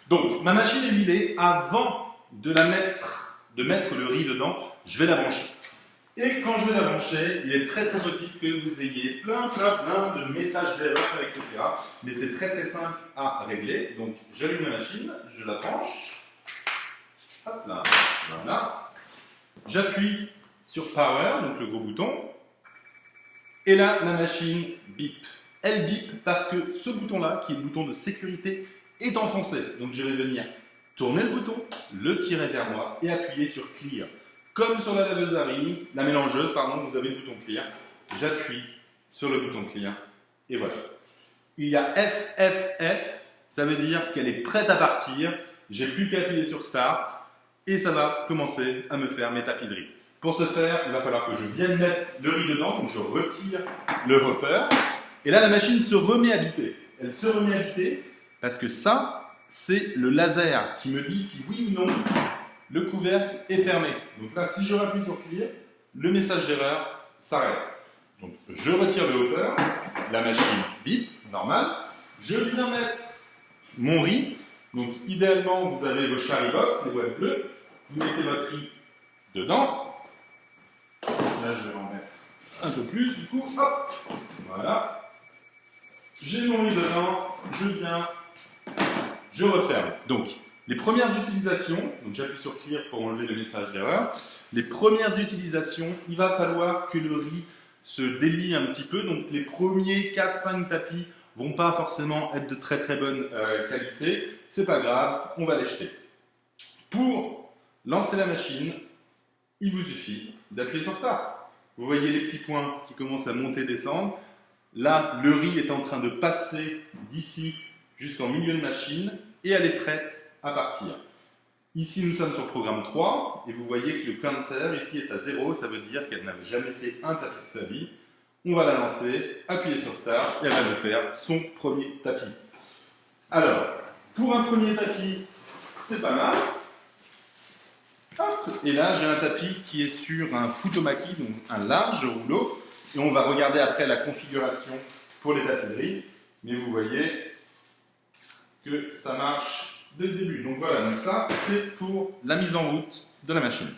Donc, ma machine est huilée. Avant de mettre le riz dedans, je vais la brancher. Et quand je vais la brancher, il est très possible que vous ayez plein de messages d'erreur, etc. Mais c'est très simple à régler. Donc, j'allume la machine, je la branche. Hop là, voilà. J'appuie sur Power, donc le gros bouton. Et là, la machine bip. Elle bip parce que ce bouton-là, qui est le bouton de sécurité, est enfoncé. Donc, je vais venir tourner le bouton, le tirer vers moi et appuyer sur Clear. Comme sur la laveuse à riz, la mélangeuse, pardon, vous avez le bouton Clear. J'appuie sur le bouton Clear et voilà. Il y a FFF, ça veut dire qu'elle est prête à partir. J'ai plus qu'à appuyer sur Start et ça va commencer à me faire mes tapis de riz. Pour ce faire, il va falloir que je vienne mettre le riz dedans, donc je retire le hopper. Et là, la machine se remet à biper. Elle se remet à biper parce que ça, c'est le laser qui me dit si oui ou non le couvercle est fermé. Donc là, si je rappuie sur Clear, le message d'erreur s'arrête. Donc je retire le hopper, la machine bip, normal. Je viens mettre mon riz. Donc idéalement, vous avez vos Charibox, les boîtes bleues. Vous mettez votre riz dedans. Là, je vais en mettre un peu plus, du coup, hop, voilà. J'ai mon riz dedans, je viens, je referme. Donc, les premières utilisations, donc j'appuie sur Clear pour enlever le message d'erreur. Les premières utilisations, il va falloir que le riz se délie un petit peu. Donc, les premiers 4-5 tapis vont pas forcément être de très bonne qualité. C'est pas grave, on va les jeter. Pour lancer la machine, il vous suffit d'appuyer sur Start. Vous voyez les petits points qui commencent à monter et descendre. Là, le riz est en train de passer d'ici jusqu'en milieu de machine et elle est prête à partir. Ici, nous sommes sur programme 3 et vous voyez que le counter ici est à 0. Ça veut dire qu'elle n'avait jamais fait un tapis de sa vie. On va la lancer, appuyer sur Start et elle va me faire son premier tapis. Alors, pour un premier tapis, c'est pas mal. Hop, et là, j'ai un tapis qui est sur un Futomaki, donc un large rouleau. Et on va regarder après la configuration pour les tapis de riz. Mais vous voyez que ça marche dès le début. Donc voilà, donc ça, c'est pour la mise en route de la machine.